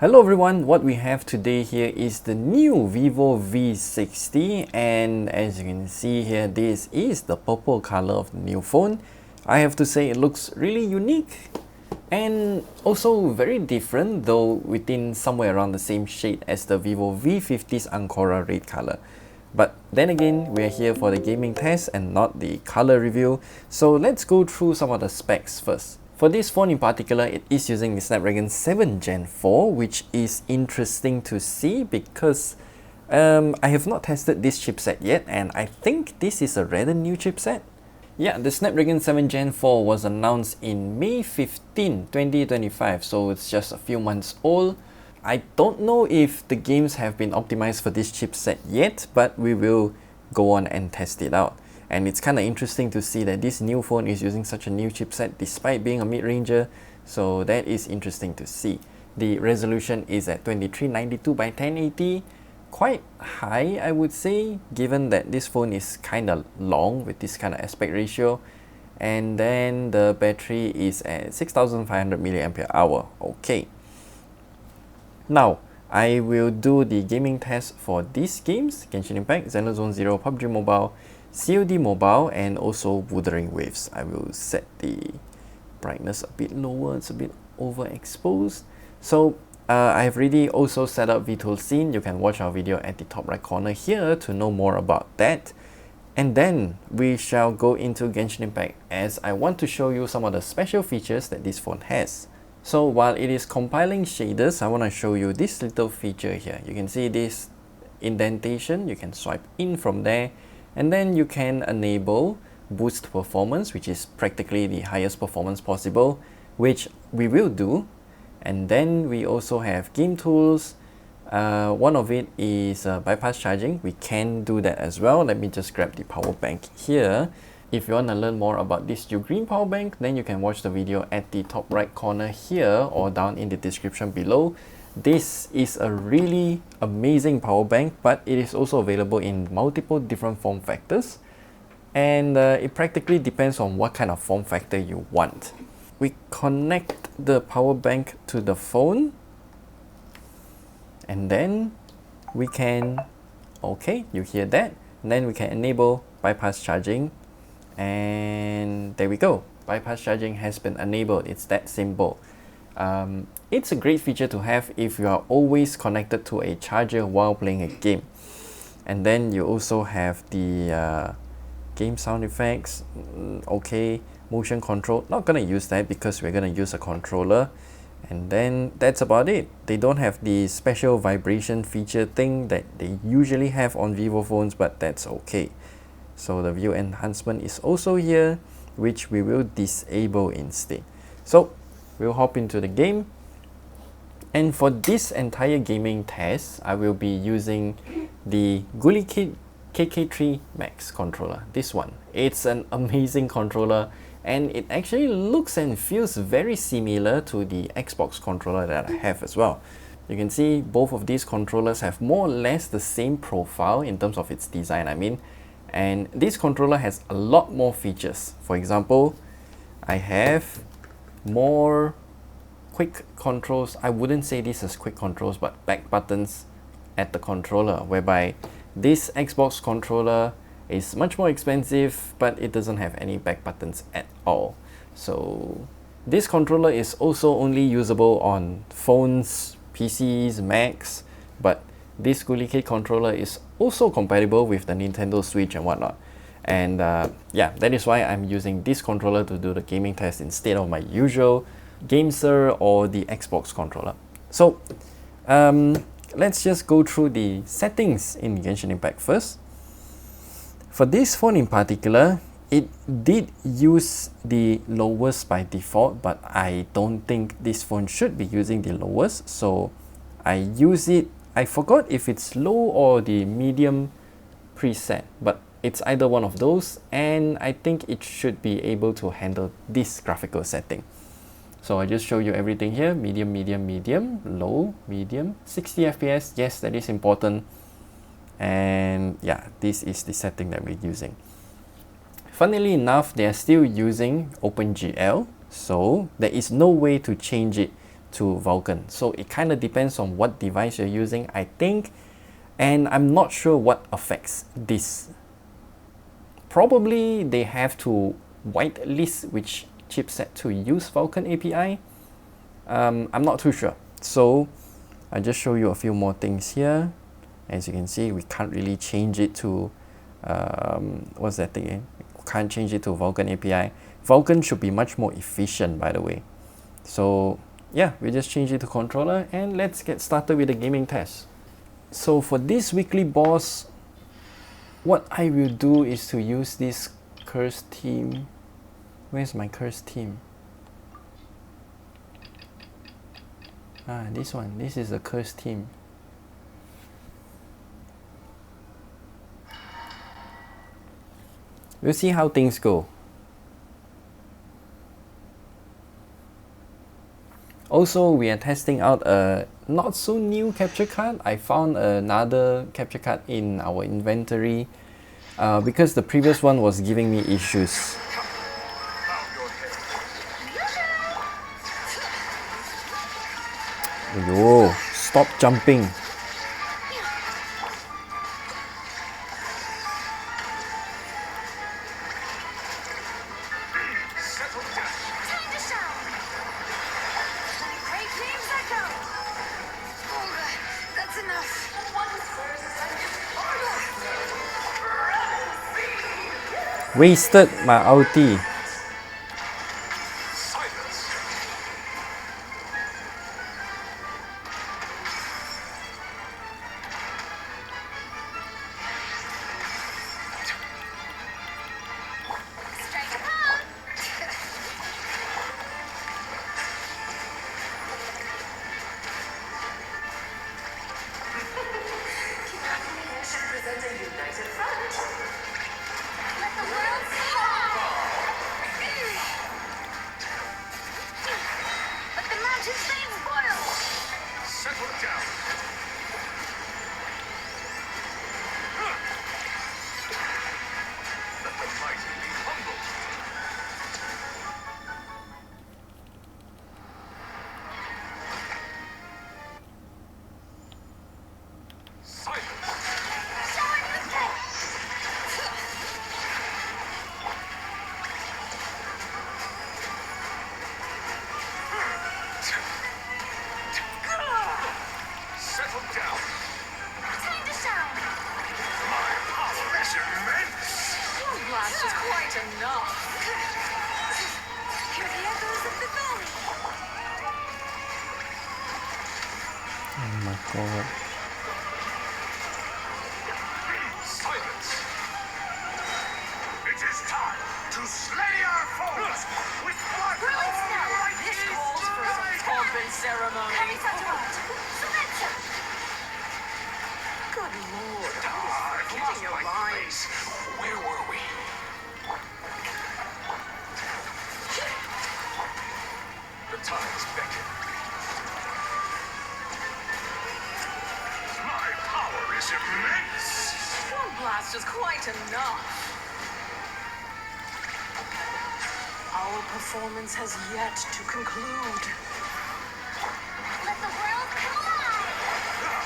Hello everyone, what we have today here is the new Vivo V60, and as you can see here, this is the purple color of the new phone. I have to say it looks really unique and also very different, though within somewhere around the same shade as the Vivo V50's Ancora red color. But then again, we are here for the gaming test and not the color review, so let's go through some of the specs first. For this phone in particular, it is using the Snapdragon 7 Gen 4, which is interesting to see because I have not tested this chipset yet, and I think this is a rather new chipset. Yeah, the Snapdragon 7 Gen 4 was announced in May 15, 2025, so it's just a few months old. I don't know if the games have been optimized for this chipset yet, but we will go on and test it out. And it's kind of interesting to see that this new phone is using such a new chipset despite being a mid-ranger, so that is interesting to see. The resolution is at 2392 by 1080, quite high I would say, given that this phone is kind of long with this kind of aspect ratio. And then the battery is at 6500 mAh. Okay. Now, I will do the gaming test for these games: Genshin Impact, Zenless Zone Zero, PUBG Mobile, COD Mobile, and also Wuthering Waves. I will set the brightness a bit lower, it's a bit overexposed. So I have already also set up VTool Scene. You can watch our video at the top right corner here to know more about that. And then we shall go into Genshin Impact, as I want to show you some of the special features that this phone has. So while it is compiling shaders, I want to show you this little feature here. You can see this indentation, you can swipe in from there, and then you can enable boost performance, which is practically the highest performance possible, which we will do. And then we also have game tools. One of it is bypass charging. We can do that as well. Let me just grab the power bank here. If you want to learn more about this green power bank, then you can watch the video at the top right corner here or down in the description below. This is a really amazing power bank, but it is also available in multiple different form factors, and it practically depends on what kind of form factor you want. We connect the power bank to the phone, and then we can, okay, you hear that, and then we can enable bypass charging, and there we go. Bypass charging has been enabled. It's that simple. It's a great feature to have if you are always connected to a charger while playing a game. And then you also have the game sound effects. Okay, motion control, not gonna use that because we're gonna use a controller. And then that's about it. They don't have the special vibration feature thing that they usually have on Vivo phones, but that's okay. So the view enhancement is also here, which we will disable instead. So we'll hop into the game. And for this entire gaming test, I will be using the GuliKit KK3 Max controller. This one. It's an amazing controller, and it actually looks and feels very similar to the Xbox controller that I have as well. You can see both of these controllers have more or less the same profile in terms of its design, I mean. And this controller has a lot more features. For example, I have more quick controls. I wouldn't say this is quick controls, but back buttons at the controller, whereby this Xbox controller is much more expensive, but it doesn't have any back buttons at all. So this controller is also only usable on phones, PCs, Macs, but this GuliKit controller is also compatible with the Nintendo Switch and whatnot. And yeah, that is why I'm using this controller to do the gaming test instead of my usual GameSir or the Xbox controller. So let's just go through the settings in Genshin Impact first. For this phone in particular, it did use the lowest by default, but I don't think this phone should be using the lowest, so I use it. I forgot if it's low or the medium preset, but it's either one of those, and I think it should be able to handle this graphical setting. So I just show you everything here: medium, medium, medium, low, medium, 60 FPS, yes, that is important. And yeah, this is the setting that we're using. Funnily enough, they are still using OpenGL, so there is no way to change it to Vulkan. So it kind of depends on what device you're using, I think, and I'm not sure what affects this. Probably they have to whitelist which chipset to use Vulkan API. I'm not too sure. So I'll just show you a few more things here. As you can see, we can't really change it to what's that thing again? We can't change it to Vulkan API. Vulkan should be much more efficient, by the way. So yeah, we just change it to controller, and let's get started with the gaming test. So for this weekly boss, what I will do is to use this curse team. Where's my curse team? This one. This is the curse team. We'll see how things go. Also, we are testing out a not so new capture card. I found another capture card in our inventory because the previous one was giving me issues. Yo, stop jumping. Wasted my ulti. Oh my god. Silence! It is time to slay our foes with blood or lightning! This calls for some pomp and ceremony. Good lord, I've getting lost your my line. place. Where were we? The tides beckon. My power is immense! One blast is quite enough. Our performance has yet to conclude. Let the world come alive!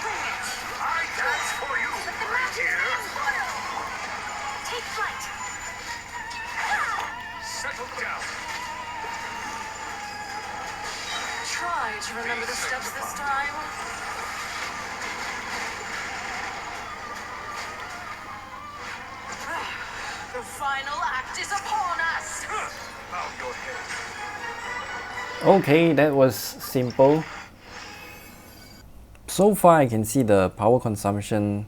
Bring it! I dance for you, Let the right mountains here! boil! Take flight! Settle down. Try to remember the steps this time. The final act is upon us. Bow your head. Okay, that was simple. So far I can see the power consumption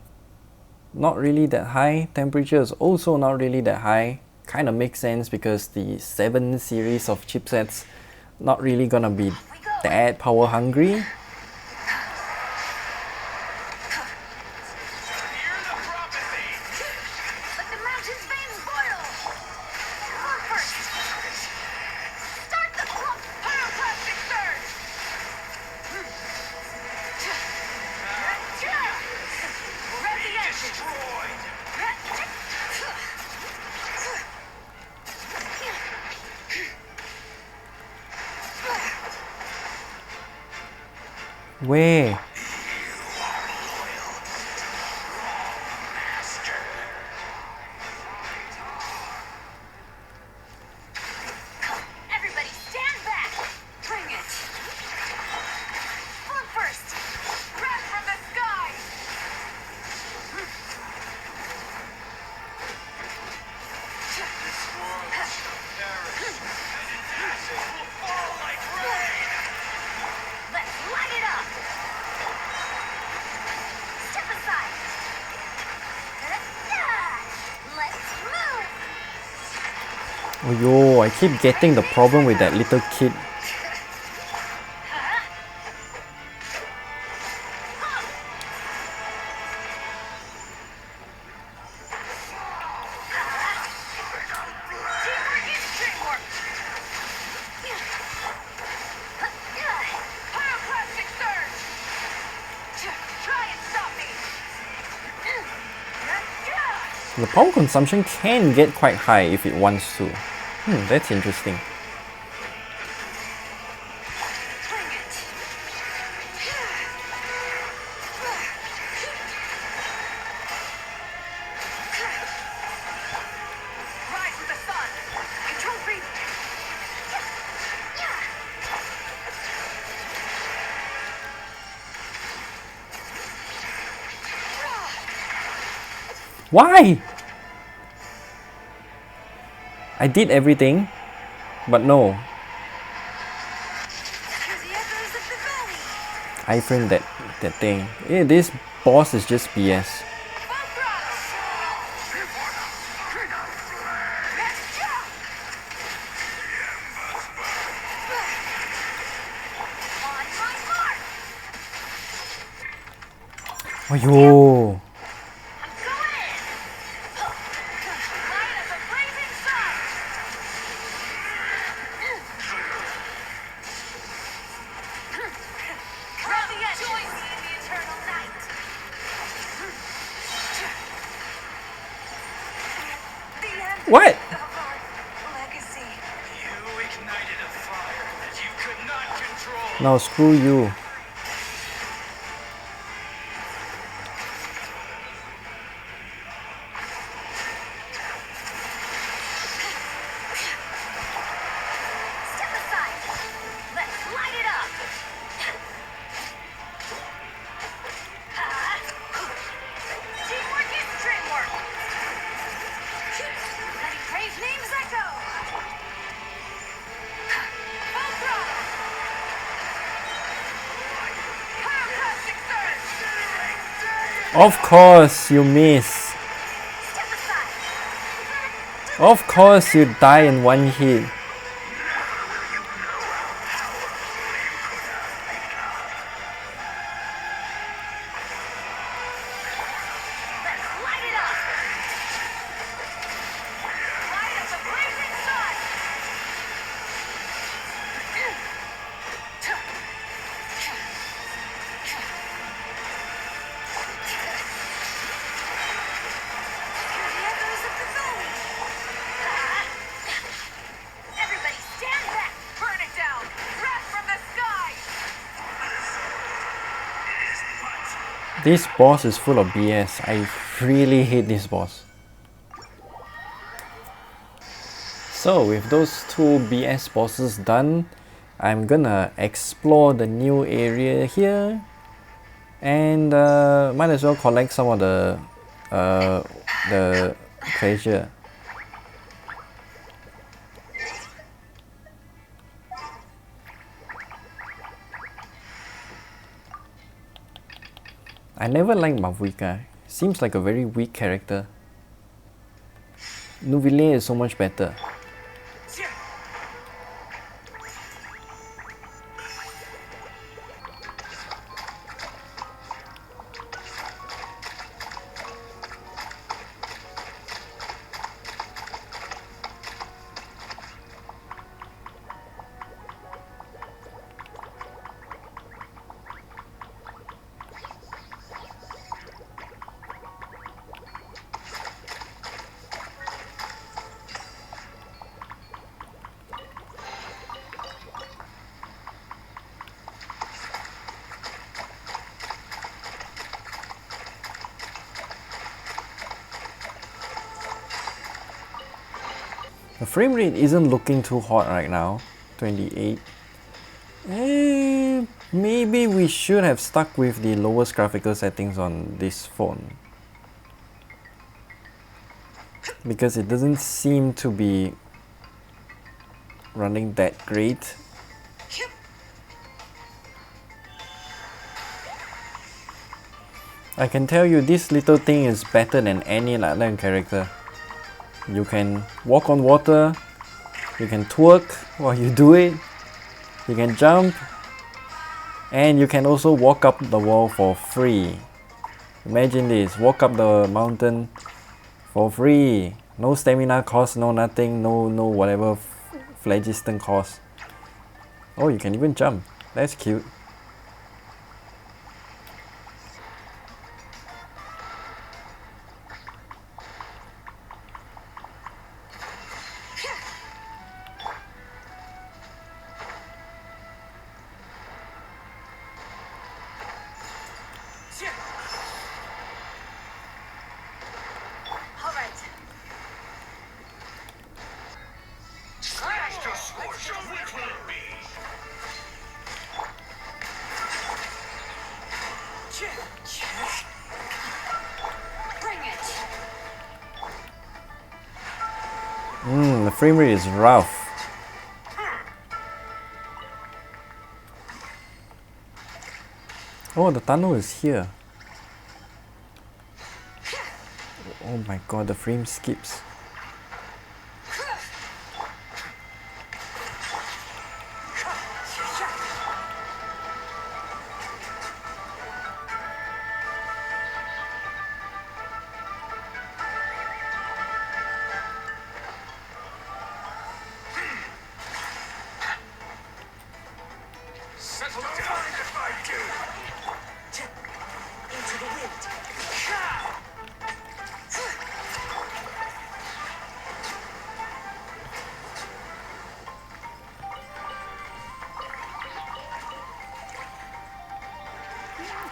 not really that high. Temperature is also not really that high. Kind of makes sense because the 7 series of chipsets not really gonna be that power hungry. Hear the prophecy! Let the mountains veins boil! Run first! Start the clock! Pyroclastic surge! We're at the engine! Destroyed! Where? Everybody stand back! Bring it. Front first! Breath from the sky. This world shall perish, and its ashes will fall like rain! Let's light it up! Step aside! Let's move! Oh yo, I keep getting the problem with that little kid. Teamwork is teamwork. Pyroclastic surge. Try and stop me. The power consumption can get quite high if it wants to. That's interesting. Bring it. Rise with the sun. Control breathing. Why? I did everything, but no. Hear the echoes of the valley. I framed that thing. This boss is just BS. Full throttle. Let's go. On my mark! Oh yo. I'm going in! Light as a blazing sun. Grab the edge. Join me in the eternal night! The end What? of our legacy. You ignited a fire that you could not control. Now screw you. Step aside! Let's light it up! Teamwork is teamwork. Letting praise names echo. Full throttle. Pyroclastic surge. Of course you miss. Step aside! Of course you die in one hit. Let's light it up! Light as a blazing sun. Hear the echoes of the valley. Everybody stand back! Burn it down. Breath from the sky. This boss is full of BS. I really hate this boss. So with those two BS bosses done, I'm gonna explore the new area here and might as well collect some of the treasure. I never liked Mavuika. Seems like a very weak character. Nuvile is so much better. The frame rate isn't looking too hot right now, 28. Maybe we should have stuck with the lowest graphical settings on this phone, because it doesn't seem to be running that great. I can tell you this little thing is better than any Latland character. You can walk on water, you can twerk while you do it, you can jump, and you can also walk up the wall for free. Imagine this, walk up the mountain for free. No stamina cost, no nothing, no whatever phlogiston cost. Oh, you can even jump. That's cute. Alright. Master Scorch of Wuthering Waves. Bring it. The frame rate is rough. Oh, the tunnel is here. Oh my god, the frame skips. Settle down if I do. Into the wind.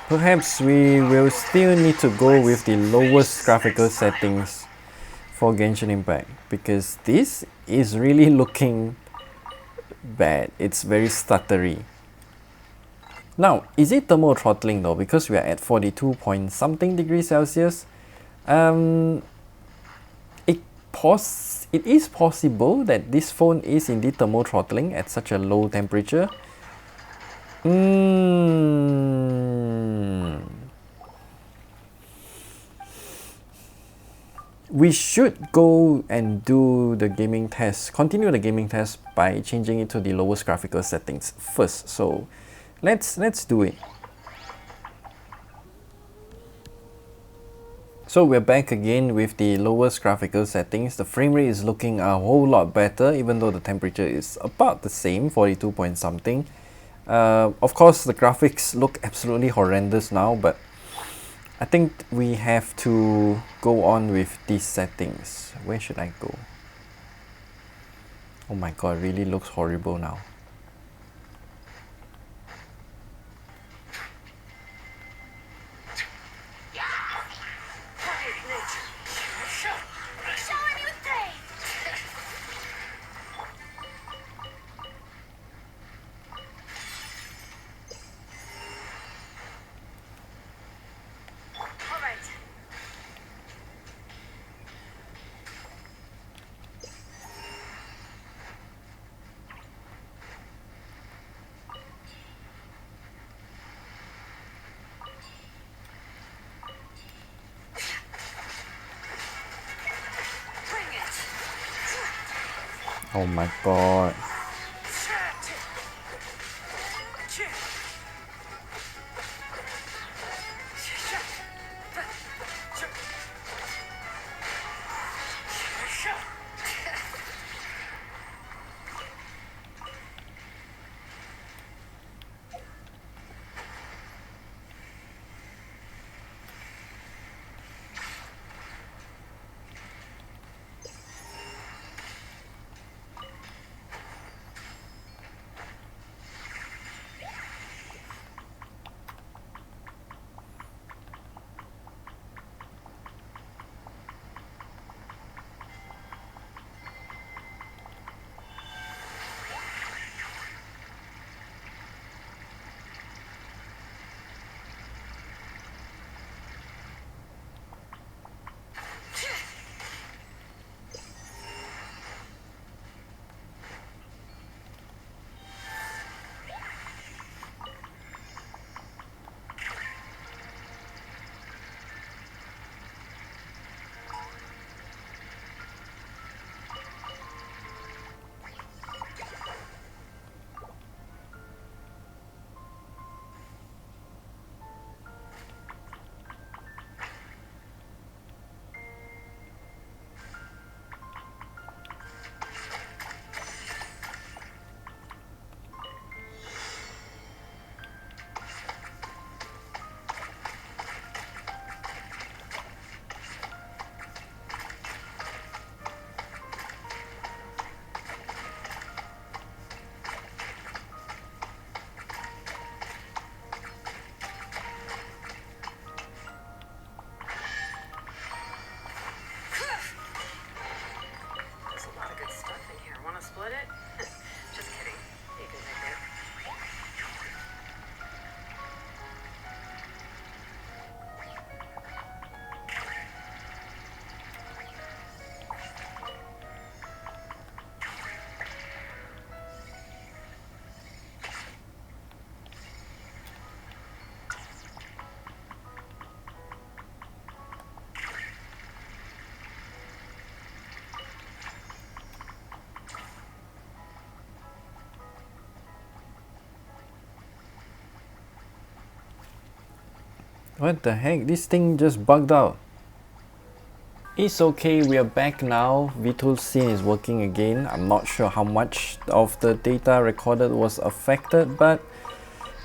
Perhaps we will still need to go with the lowest graphical settings for Genshin Impact, because this is really looking bad. It's very stuttery. Now, is it thermal throttling though? Because we are at 42 point something degrees Celsius. It is possible that this phone is indeed thermal throttling at such a low temperature. We should go and do the gaming test, continue the gaming test by changing it to the lowest graphical settings first. So let's do it. So we're back again with the lowest graphical settings. The frame rate is looking a whole lot better, even though the temperature is about the same, 42 point something. Of course, the graphics look absolutely horrendous now, but I think we have to go on with these settings. Where should I go? Oh my god, it really looks horrible now. Show him your thing. Alright. Bring it. Oh my god. What the heck? This thing just bugged out. It's okay, we are back now. Virtual scene is working again. I'm not sure how much of the data recorded was affected, but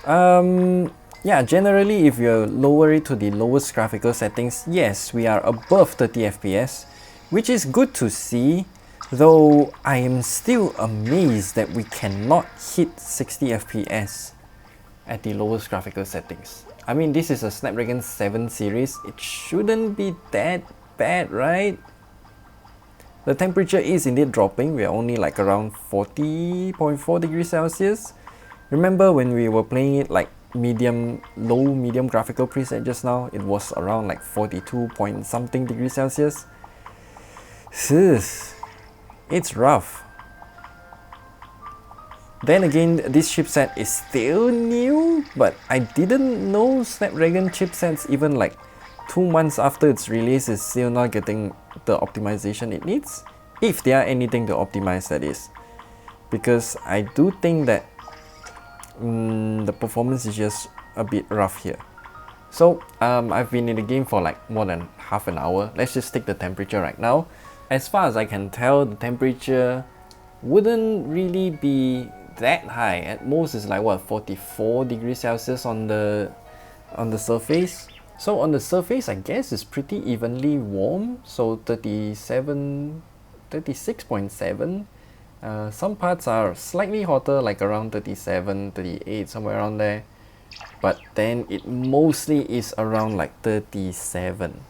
yeah, generally if you lower it to the lowest graphical settings, yes, we are above 30 FPS, which is good to see, though I am still amazed that we cannot hit 60 FPS at the lowest graphical settings. I mean, this is a Snapdragon 7 series, it shouldn't be that bad, right? The temperature is indeed dropping. We are only like around 40.4 degrees Celsius. Remember when we were playing it like low medium graphical preset just now, it was around like 42 point something degrees Celsius. It's rough. Then again, this chipset is still new, but I didn't know Snapdragon chipsets even like 2 months after its release is still not getting the optimization it needs, if there are anything to optimize, that is, because I do think that the performance is just a bit rough here. So I've been in the game for like more than half an hour. Let's just take the temperature right now. As far as I can tell, the temperature wouldn't really be that high. At most it's like what, 44 degrees Celsius on the surface. So on the surface, I guess it's pretty evenly warm. So 37, 36.7. Some parts are slightly hotter, like around 37, 38, somewhere around there. But then it mostly is around like 37.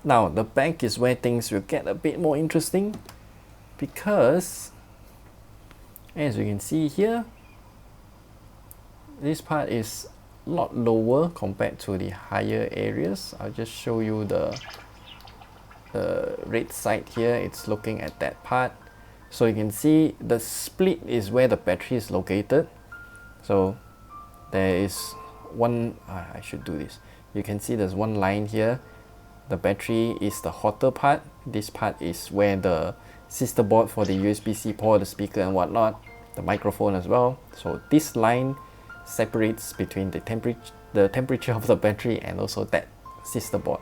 Now the back is where things will get a bit more interesting, because as you can see here, this part is a lot lower compared to the higher areas. I'll just show you the red side here. It's looking at that part. So you can see the split is where the battery is located. So there is one, I should do this. You can see there's one line here. The battery is the hotter part. This part is where the sister board for the USB-C port, the speaker and whatnot, the microphone as well. So this line separates between the temperature of the battery and also that sister board.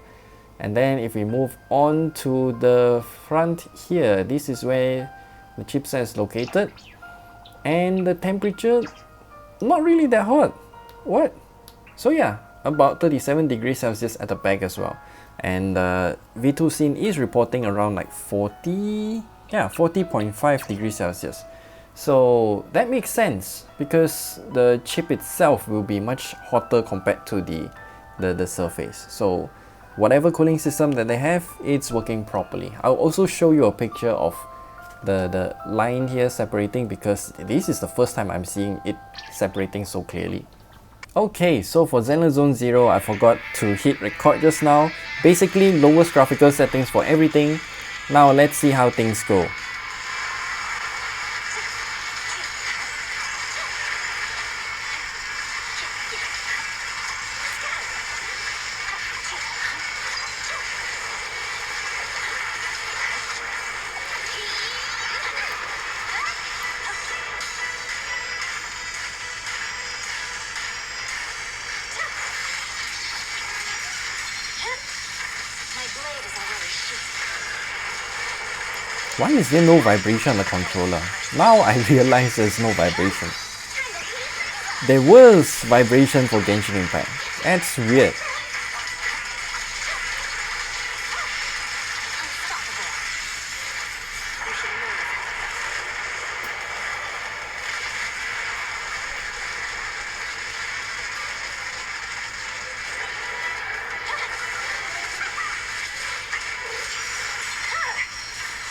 And then if we move on to the front here, this is where the chipset is located, and the temperature not really that hot. What? So yeah, about 37 degrees Celsius at the back as well. And V2 Scene is reporting around like 40.5 degrees Celsius. So that makes sense, because the chip itself will be much hotter compared to the surface. So whatever cooling system that they have, it's working properly. I'll also show you a picture of the line here separating, because this is the first time I'm seeing it separating so clearly. Okay, so for Zenless Zone 0, I forgot to hit record just now. Basically, lowest graphical settings for everything. Now let's see how things go. Why is there no vibration on the controller? Now I realize there's no vibration. There was vibration for Genshin Impact. That's weird.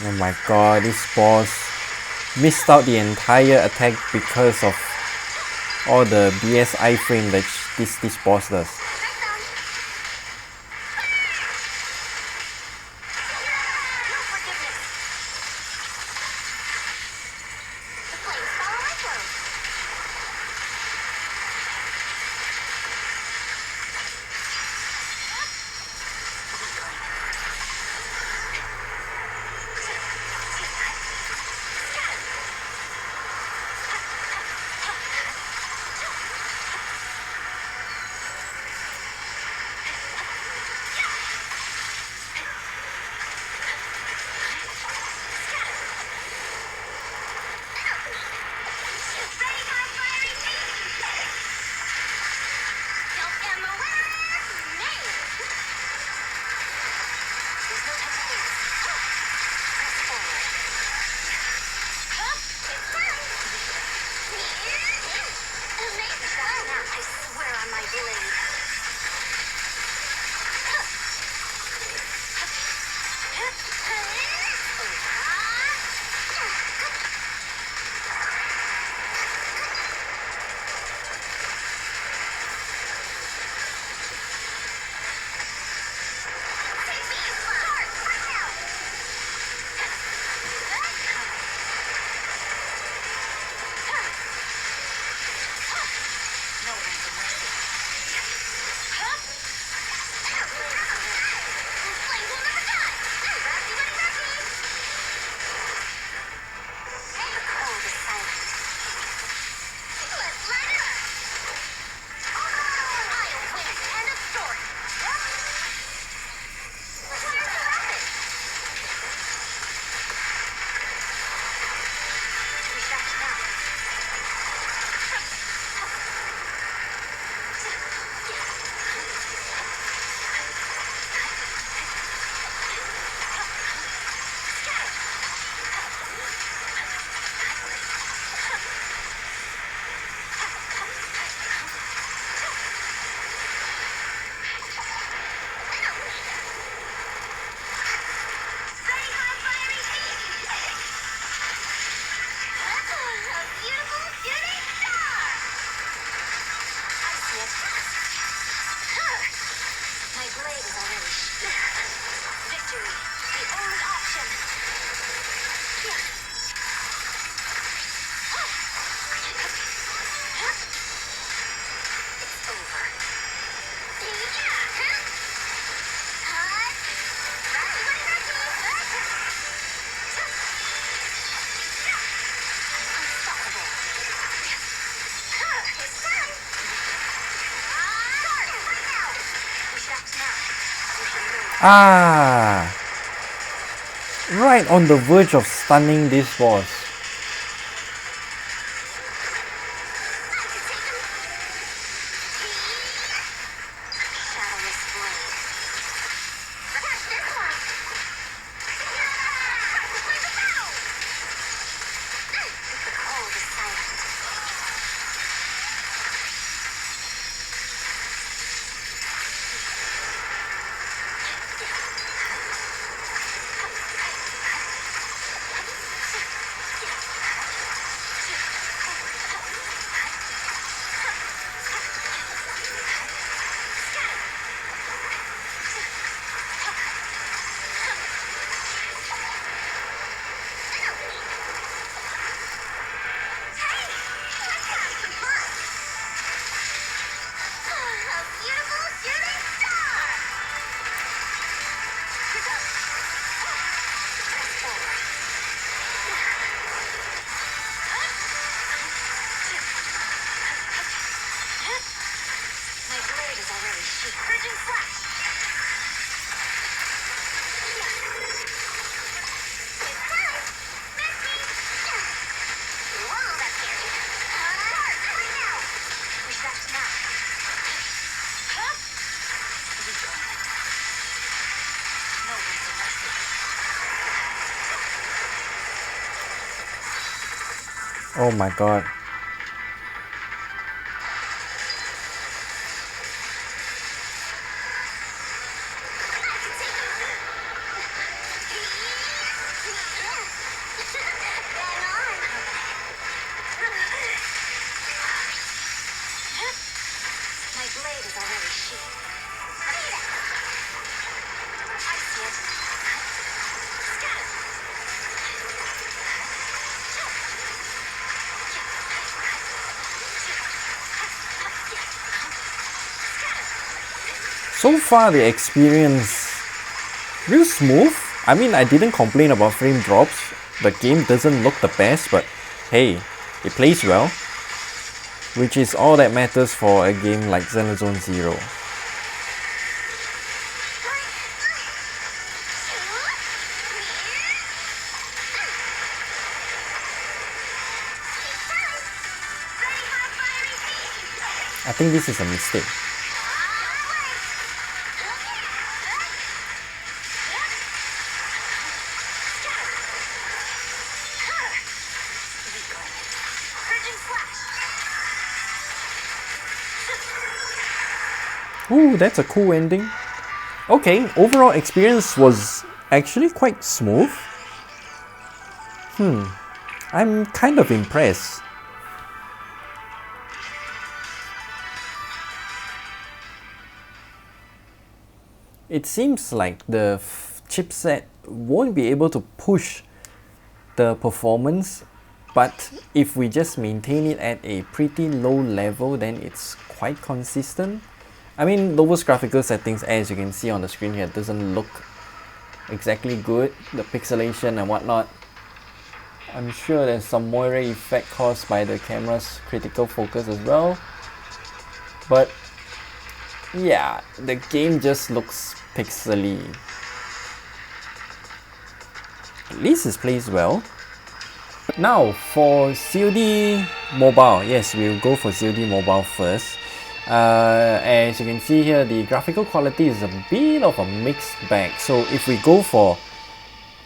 Oh my god, this boss missed out the entire attack because of all the BS iframe that this boss does. Ah! Right on the verge of stunning this boss. Shadowless blade. Catch this one! The cold is silent. A beautiful shooting star! Press forward. My blade is already sheathed. Urgent flash! It's time! Miss me! Whoa, that's scary. Start! Right now! Push that now. Huh? Recon. No one's in mercy. Oh my god. My blade is already sheathed. I see it. Scatter! So far the experience real smooth. I mean, I didn't complain about frame drops. The game doesn't look the best, but hey, it plays well, which is all that matters for a game like Xenozone Zero. I think this is a mistake. Ooh, that's a cool ending. Okay, overall experience was actually quite smooth. I'm kind of impressed. It seems like the chipset won't be able to push the performance, but if we just maintain it at a pretty low level, then it's quite consistent. I mean, lowest graphical settings, as you can see on the screen here, doesn't look exactly good. The pixelation and whatnot. I'm sure there's some moire effect caused by the camera's critical focus as well. But yeah, the game just looks pixely. At least it plays well. Now for COD Mobile, yes, we'll go for COD Mobile first. As you can see here, the graphical quality is a bit of a mixed bag. So if we go for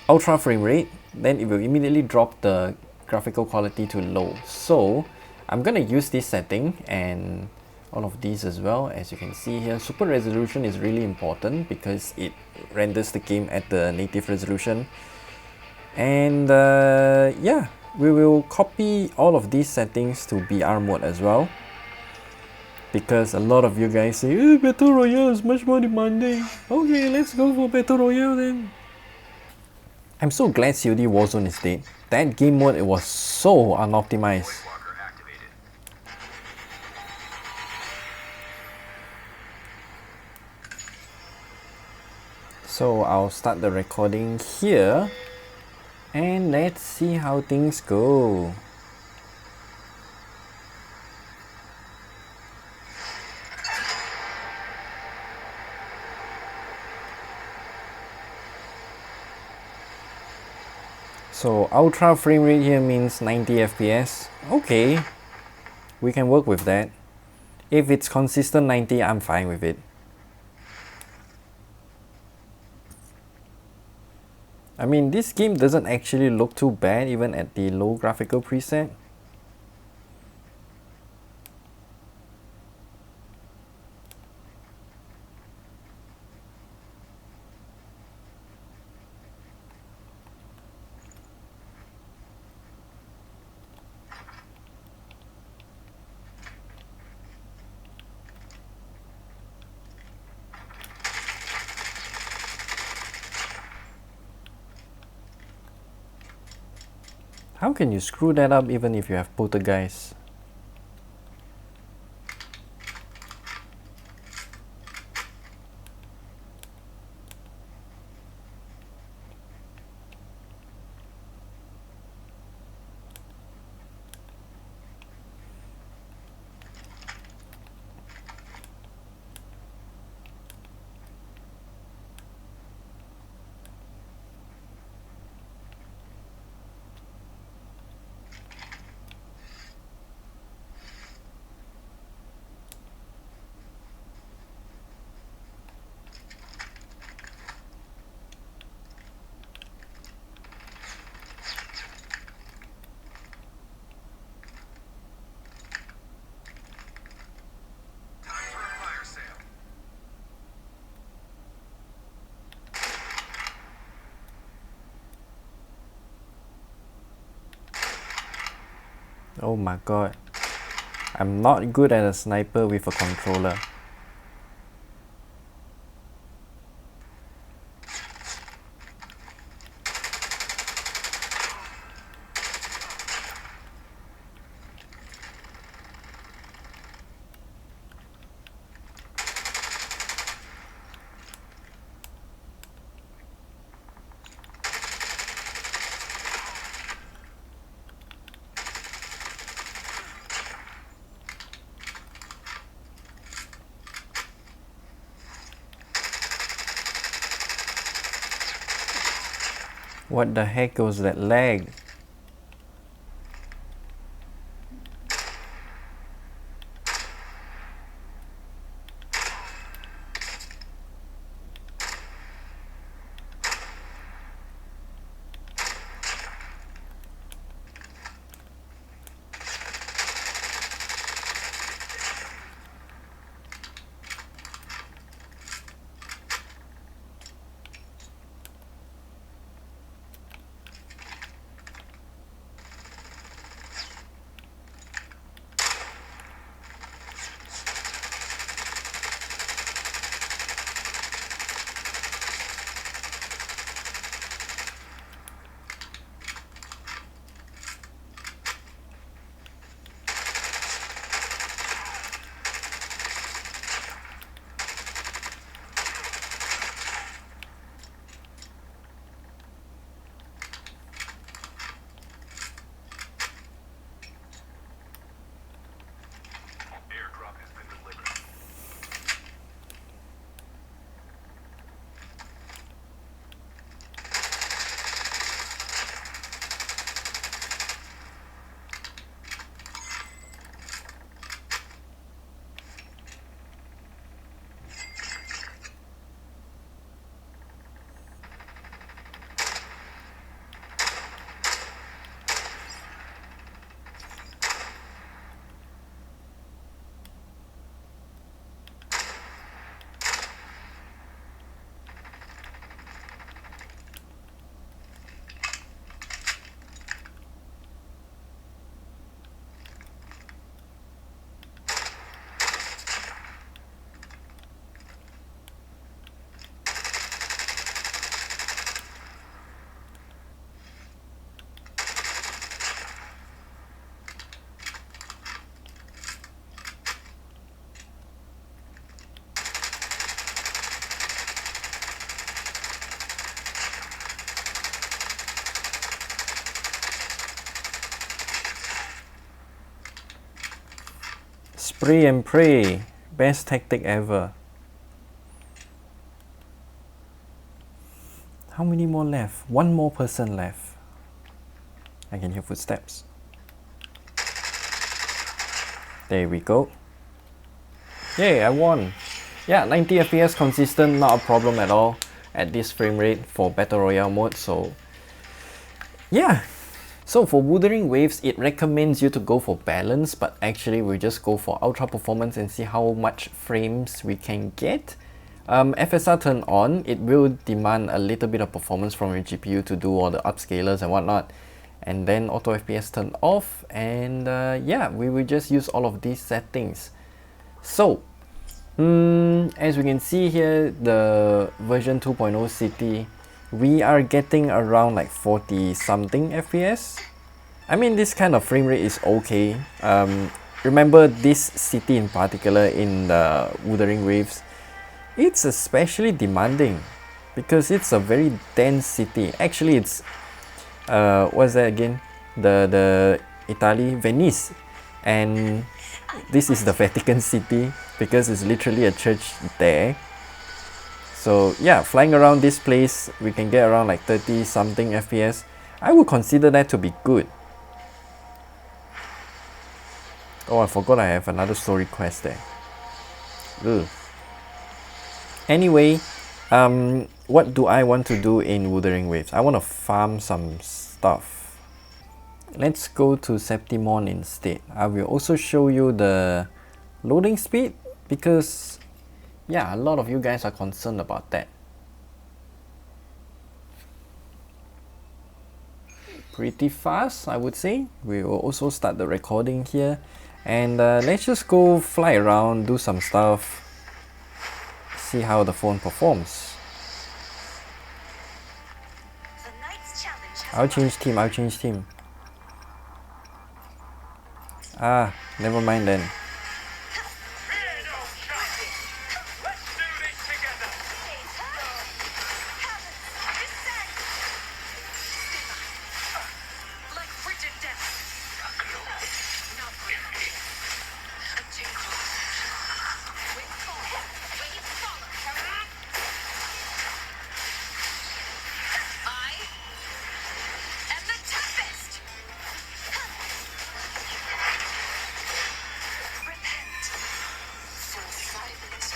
ultra frame rate, then it will immediately drop the graphical quality to low. So I'm gonna use this setting and all of these as well. As you can see here, super resolution is really important because it renders the game at the native resolution. And yeah, we will copy all of these settings to BR mode as well, because a lot of you guys say Battle Royale is much more demanding. Okay, let's go for Battle Royale then. I'm so glad COD Warzone is dead. That game mode, it was so unoptimized. So I'll start the recording here and let's see how things go. So ultra frame rate here means 90 FPS. Okay, we can work with that. If it's consistent 90, I'm fine with it. I mean, this game doesn't actually look too bad even at the low graphical preset. How can you screw that up even if you have poltergeist? Time for a fire sale. Oh my god. I'm not good at a sniper with a controller. What the heck was that lag? Airdrop has been delivered. Spray and pray. Best tactic ever. How many more left? One more person left. I can hear footsteps. There we go. Yay, I won. Yeah, 90 FPS consistent, not a problem at all at this frame rate for Battle Royale mode, so yeah. So for Wuthering Waves, it recommends you to go for balance, but actually we'll just go for ultra performance and see how much frames we can get. FSR turned on, it will demand a little bit of performance from your GPU to do all the upscalers and whatnot. And then auto FPS turned off, and yeah, we will just use all of these settings. So, as we can see here, the version 2.0 city, we are getting around like 40 something FPS. I mean, this kind of frame rate is okay. Remember this city in particular in the Wuthering Waves, it's especially demanding because it's a very dense city. Actually, it's what's that again? The Italy, Venice, and this is the Vatican City because it's literally a church there. So yeah, flying around this place, we can get around like 30 something FPS. I would consider that to be good. Oh, I forgot I have another story quest there. Ugh. Anyway, what do I want to do in Wuthering Waves? I want to farm some stuff. Let's go to Septimon instead. I will also show you the loading speed because yeah, a lot of you guys are concerned about that. Pretty fast, I would say. We will also start the recording here, and let's just go fly around, do some stuff, see how the phone performs. I'll change team. Ah, never mind then.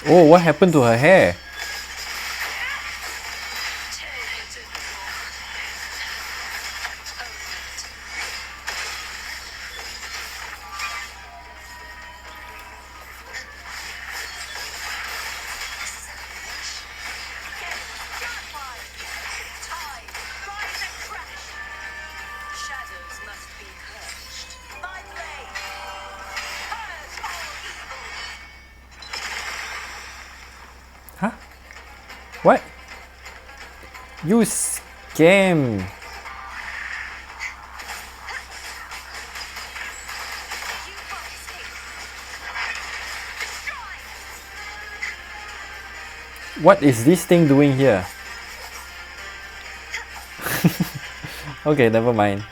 Oh, what happened to her hair? Huh? What? You scam! What is this thing doing here? Okay, never mind.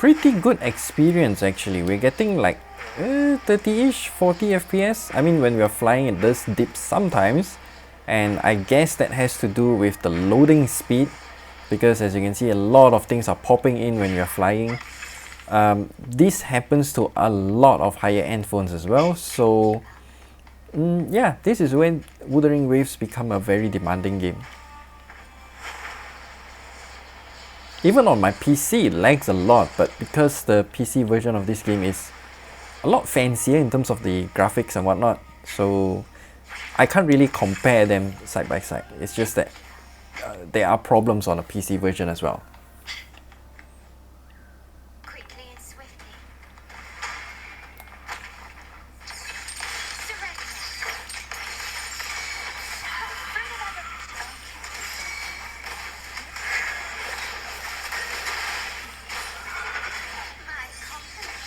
Pretty good experience actually. We're getting like 30-ish, 40 FPS. I mean, when we are flying, it does dip sometimes, and I guess that has to do with the loading speed, because as you can see, a lot of things are popping in when you're flying. This happens to a lot of higher end phones as well, so yeah, this is when Wuthering Waves become a very demanding game. Even on my PC it lags a lot, but because the PC version of this game is a lot fancier in terms of the graphics and whatnot, so I can't really compare them side by side. It's just that there are problems on the PC version as well. Quickly and swiftly. Surrender. My compliments.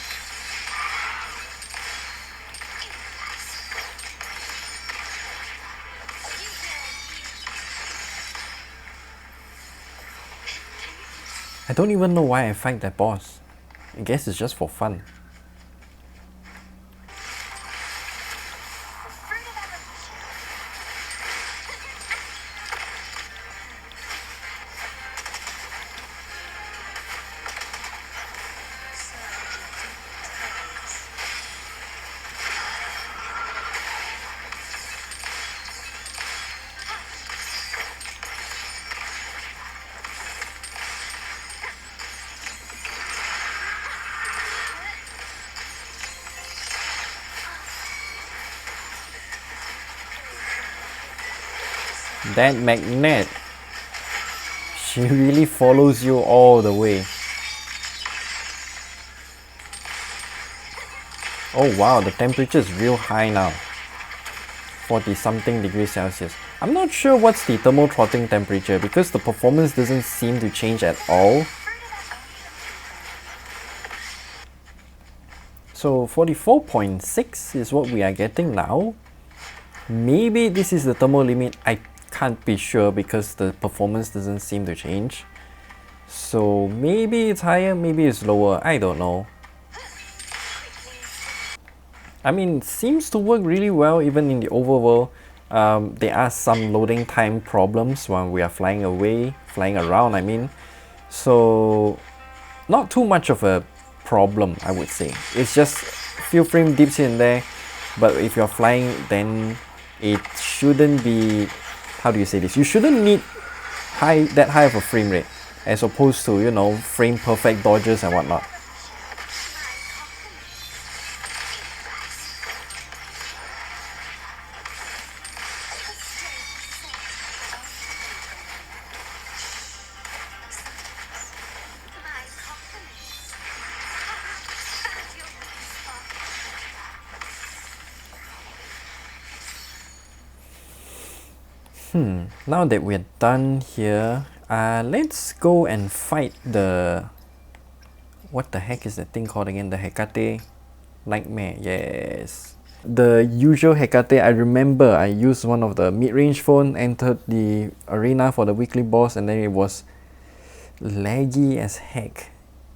You will I don't even know why I fight that boss. I guess it's just for fun. That magnet, she really follows you all the way. Oh wow, the temperature is real high now. 40 something degrees Celsius. I'm not sure what's the thermal throttling temperature because the performance doesn't seem to change at all. So 44.6 is what we are getting now. Maybe this is the thermal limit. I can't be sure because the performance doesn't seem to change. So maybe it's higher, maybe it's lower, I don't know. I mean, it seems to work really well even in the overworld. There are some loading time problems when we are flying around I mean. So not too much of a problem, I would say. It's just a few frame dips here and there, but if you're flying then it shouldn't be, how do you say this? You shouldn't need that high of a frame rate as opposed to, you know, frame perfect dodges and whatnot. Now that we're done here, let's go and fight the... What the heck is that thing called again? The Hecate Nightmare, yes. The usual Hecate, I remember I used one of the mid-range phone, entered the arena for the weekly boss, and then it was laggy as heck.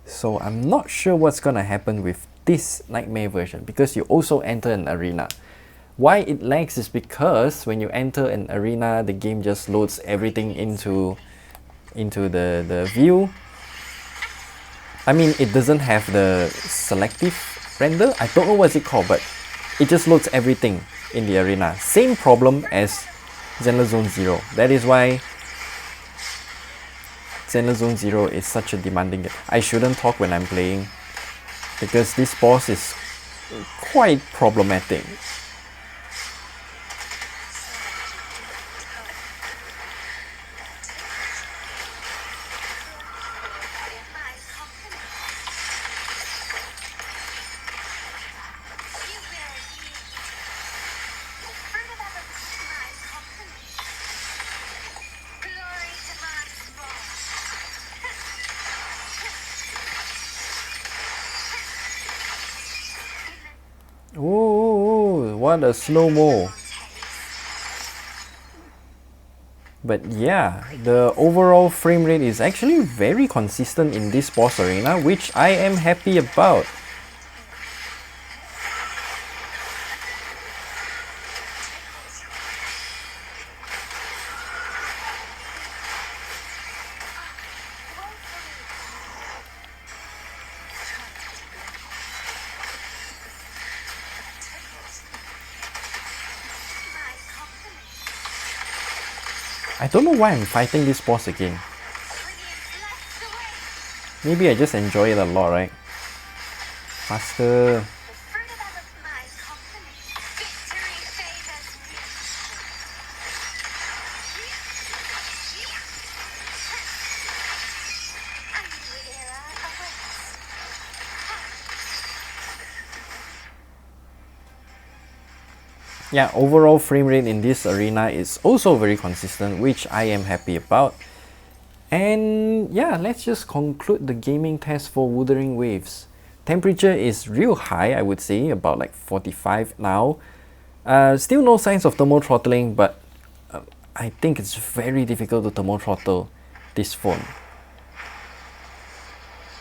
So I'm not sure what's gonna happen with this Nightmare version because you also enter an arena. Why it lags is because when you enter an arena, the game just loads everything into the view. I mean, it doesn't have the selective render. I don't know what's it called, but it just loads everything in the arena. Same problem as Zenless Zone Zero. That is why Zenless Zone Zero is such a demanding game. I shouldn't talk when I'm playing because this boss is quite problematic. Oh, what a slow-mo. But yeah, the overall frame rate is actually very consistent in this boss arena, which I am happy about. I don't know why I'm fighting this boss again. Maybe I just enjoy it a lot, right? Faster. The fruit of my company. Victory favors me. A new era awaits. Yeah, overall frame rate in this arena is also very consistent, which I am happy about. And yeah, let's just conclude the gaming test for Wuthering Waves. Temperature is real high, I would say, about like 45 now. Still no signs of thermal throttling, but I think it's very difficult to thermal throttle this phone.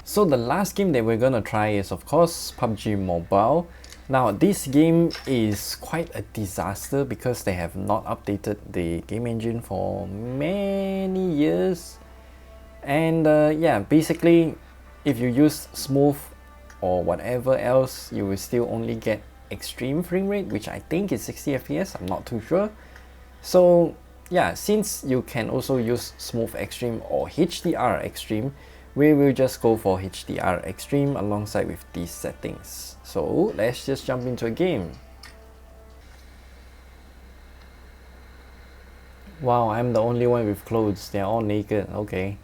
So the last game that we're gonna try is of course PUBG Mobile. Now this game is quite a disaster because they have not updated the game engine for many years. And yeah, basically if you use smooth or whatever else, you will still only get extreme frame rate, which I think is 60 FPS, I'm not too sure. So yeah, since you can also use smooth extreme or HDR extreme, we will just go for HDR extreme alongside with these settings. So let's just jump into a game. Wow, I'm the only one with clothes, they're all naked, okay.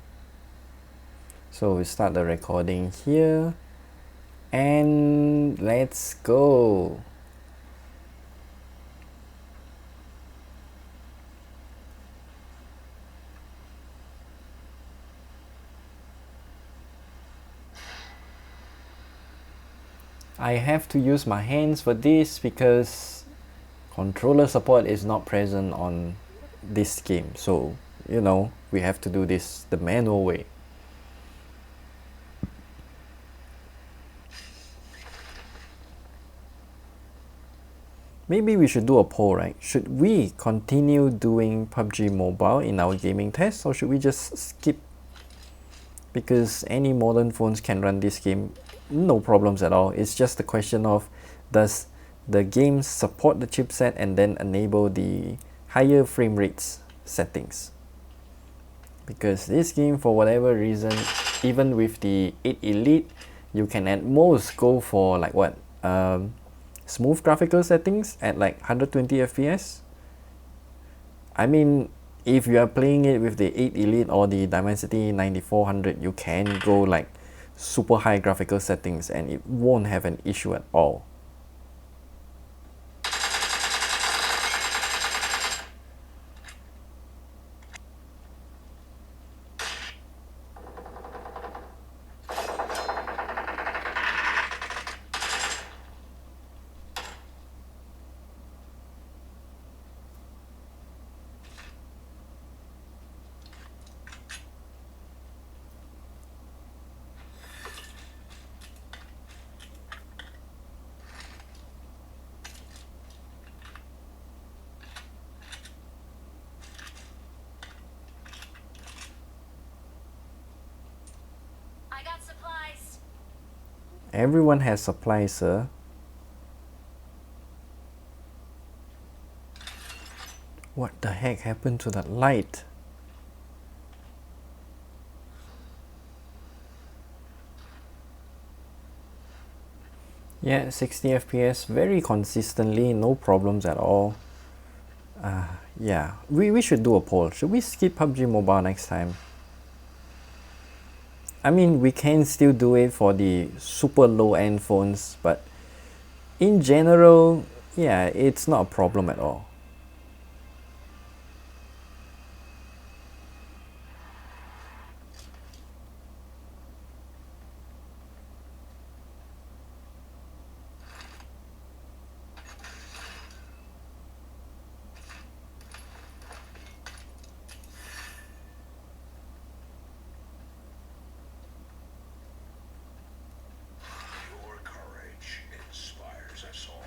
So we start the recording here and let's go. I have to use my hands for this because controller support is not present on this game, so you know, we have to do this the manual way. Maybe we should do a poll, right? Should we continue doing PUBG Mobile in our gaming test, or should we just skip? Because any modern phones can run this game, no problems at all. It's just a question of, does the game support the chipset and then enable the higher frame rates settings? Because this game, for whatever reason, even with the 8 Elite, you can at most go for like what? Smooth graphical settings at like 120 FPS. I mean, if you are playing it with the 8 Elite or the Dimensity 9400, you can go like super high graphical settings and it won't have an issue at all. I got supplies. Everyone has supplies, sir. What the heck happened to that light? Yeah, 60 FPS very consistently, no problems at all. Yeah, we should do a poll. Should we skip PUBG Mobile next time? I mean, we can still do it for the super low-end phones, but in general, yeah, it's not a problem at all. Your courage inspires us all.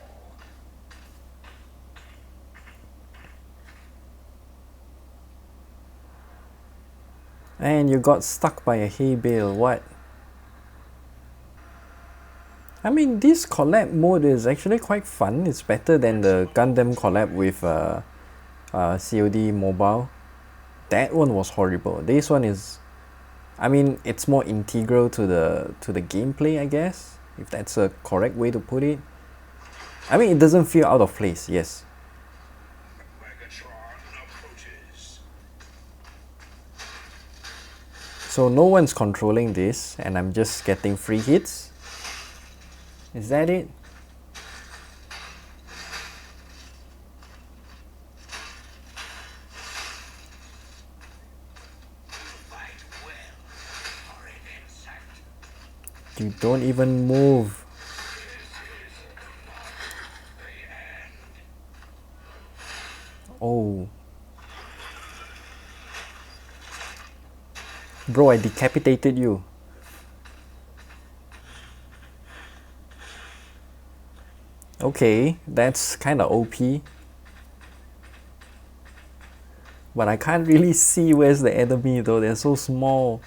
And you got stuck by a hay bale, what? I mean, this collab mode is actually quite fun. It's better than the Gundam collab with COD Mobile. That one was horrible. This one is I mean, it's more integral to the gameplay, I guess, if that's a correct way to put it. I mean, it doesn't feel out of place, yes. Megatron approaches. So no one's controlling this, and I'm just getting free hits. Is that it? Fight well for an insect. You don't even move. Oh. Bro, I decapitated you. Okay, that's kind of OP. But I can't really see where's the enemy though, they're so small.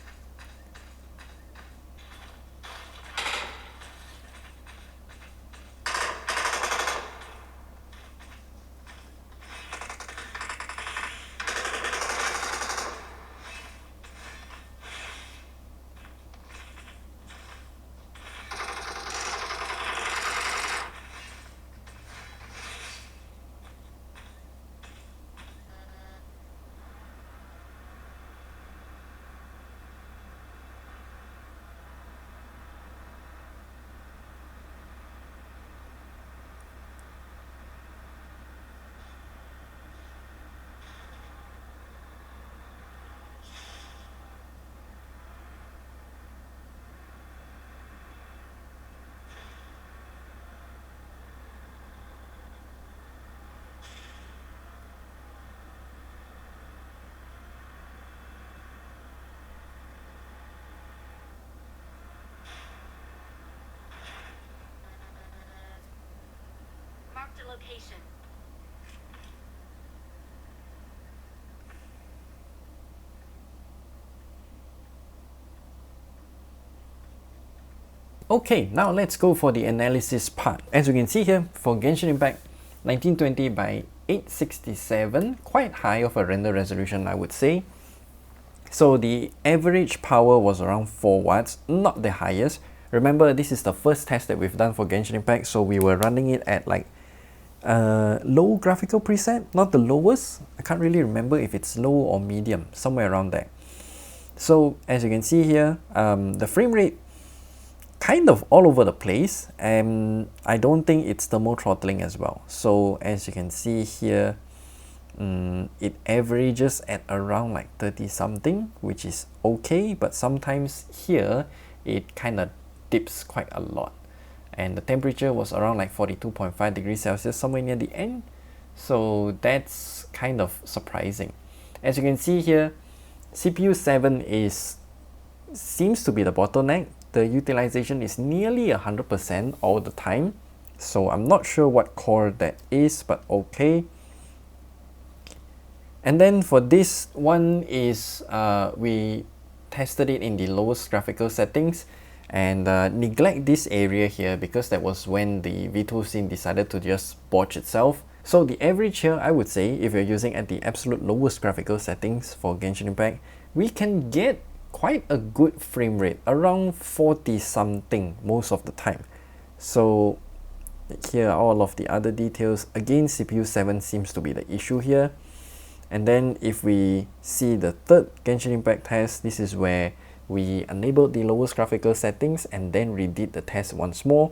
Marked a location. Okay, now let's go for the analysis part. As you can see here, for Genshin Impact 1920 by 867, quite high of a render resolution, I would say. So the average power was around 4 watts, not the highest. Remember, this is the first test that we've done for Genshin Impact, so we were running it at like low graphical preset, not the lowest. I can't really remember if it's low or medium, somewhere around there. So as you can see here, the frame rate kind of all over the place, and I don't think it's thermal throttling as well. So as you can see here, it averages at around like 30 something, which is okay, but sometimes here it kind of dips quite a lot, and the temperature was around like 42.5 degrees Celsius somewhere near the end, so that's kind of surprising. As you can see here, CPU 7 seems to be the bottleneck. The utilization is nearly 100% all the time, so I'm not sure what core that is, but okay. And then for this one is we tested it in the lowest graphical settings, and neglect this area here because that was when the V2 scene decided to just botch itself. So the average here, I would say, if you're using at the absolute lowest graphical settings for Genshin Impact, we can get quite a good frame rate, around 40 something most of the time. So here are all of the other details. Again, CPU 7 seems to be the issue here. And then if we see the third Genshin Impact test, this is where we enabled the lowest graphical settings and then redid the test once more.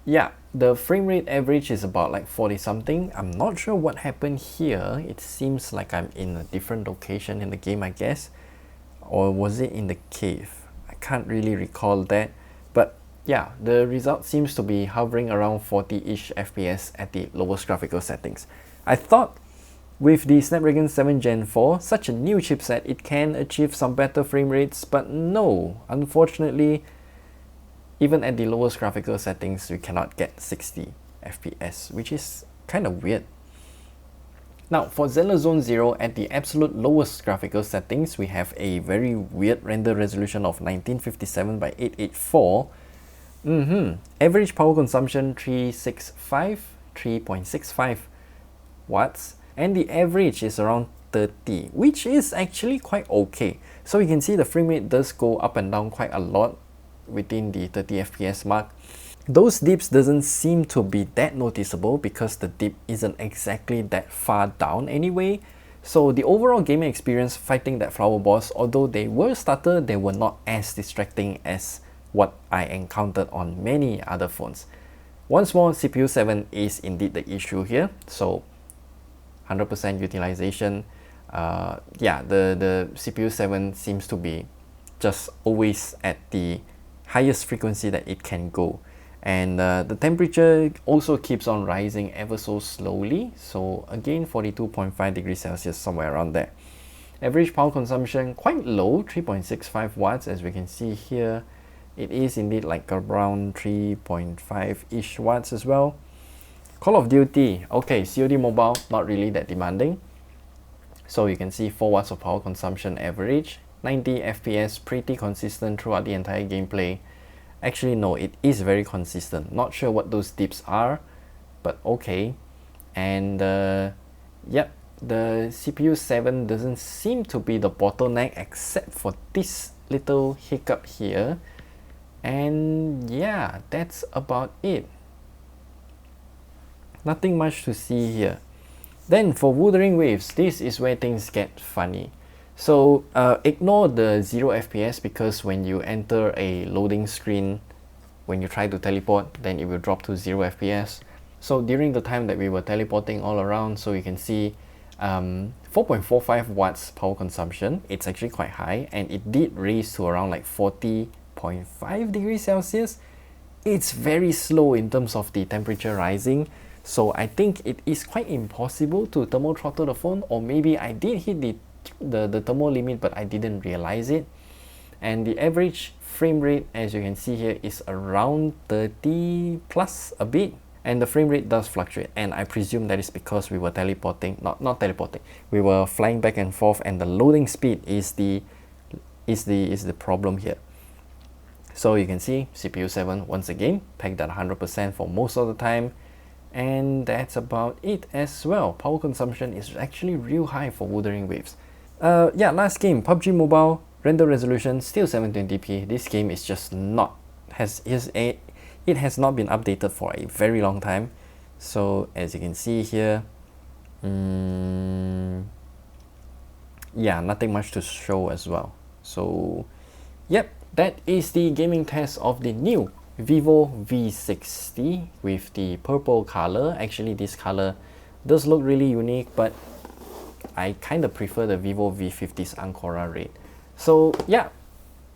Yeah, the frame rate average is about like 40 something. I'm not sure what happened here. It seems like I'm in a different location in the game, I guess. Or was it in the cave? I can't really recall that. But yeah, the result seems to be hovering around 40-ish FPS at the lowest graphical settings. I thought with the Snapdragon 7 Gen 4, such a new chipset, it can achieve some better frame rates, but no, unfortunately, even at the lowest graphical settings, we cannot get 60 FPS, which is kind of weird. Now, for Zenless Zone 0, at the absolute lowest graphical settings, we have a very weird render resolution of 1957 by 884. Average power consumption 3.65 watts, and the average is around 30, which is actually quite okay. So you can see the frame rate does go up and down quite a lot within the 30 FPS mark. Those dips doesn't seem to be that noticeable because the dip isn't exactly that far down anyway. So the overall gaming experience fighting that flower boss, although they were stutter, they were not as distracting as what I encountered on many other phones. Once more, CPU 7 is indeed the issue here. So 100% utilization. Yeah, the CPU 7 seems to be just always at the highest frequency that it can go. And the temperature also keeps on rising ever so slowly. So again, 42.5 degrees Celsius, somewhere around there. Average power consumption quite low, 3.65 watts, as we can see here. It is indeed like around 3.5-ish watts as well. Call of Duty, okay, COD Mobile, not really that demanding. So you can see 4 watts of power consumption average, 90 FPS, pretty consistent throughout the entire gameplay. Actually, no, it is very consistent. Not sure what those dips are, but okay. And yep, the CPU 7 doesn't seem to be the bottleneck except for this little hiccup here. And yeah, that's about it. Nothing much to see here. Then for Wuthering Waves, this is where things get funny. So ignore the 0 FPS because when you enter a loading screen, when you try to teleport, then it will drop to 0 FPS. So during the time that we were teleporting all around, so you can see 4.45 watts power consumption. It's actually quite high, and it did raise to around like 40.5 degrees Celsius. It's very slow in terms of the temperature rising. So I think it is quite impossible to thermal throttle the phone, or maybe I did hit the thermal limit but I didn't realize it. And the average frame rate, as you can see here, is around 30 plus a bit, and the frame rate does fluctuate, and I presume that is because we were teleporting, not teleporting, we were flying back and forth, and the loading speed is the problem here. So you can see CPU 7 once again pegged at 100% for most of the time. And that's about it as well. Power consumption is actually real high for Wuthering Waves. Yeah, last game, PUBG Mobile, render resolution still 720p. This game is just not, it has not been updated for a very long time. So as you can see here, yeah, nothing much to show as well. So yep, that is the gaming test of the new Vivo V60 with the purple color. Actually, this color does look really unique, but I kind of prefer the Vivo V50's Ancora red. So yeah,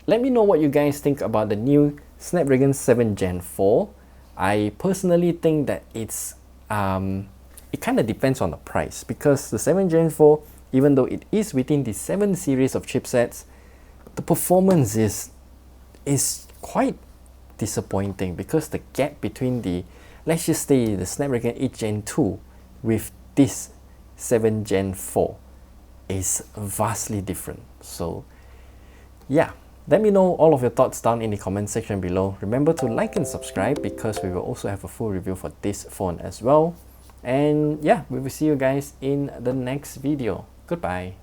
let me know what you guys think about the new Snapdragon 7 Gen 4. I personally think that it's it kind of depends on the price, because the 7 Gen 4, even though it is within the 7 series of chipsets, the performance is quite disappointing, because the gap between the, let's just say, the Snapdragon 8 Gen 2 with this 7 Gen 4 is vastly different. So yeah, let me know all of your thoughts down in the comment section below. Remember to like and subscribe, because we will also have a full review for this phone as well. And yeah, we will see you guys in the next video. Goodbye.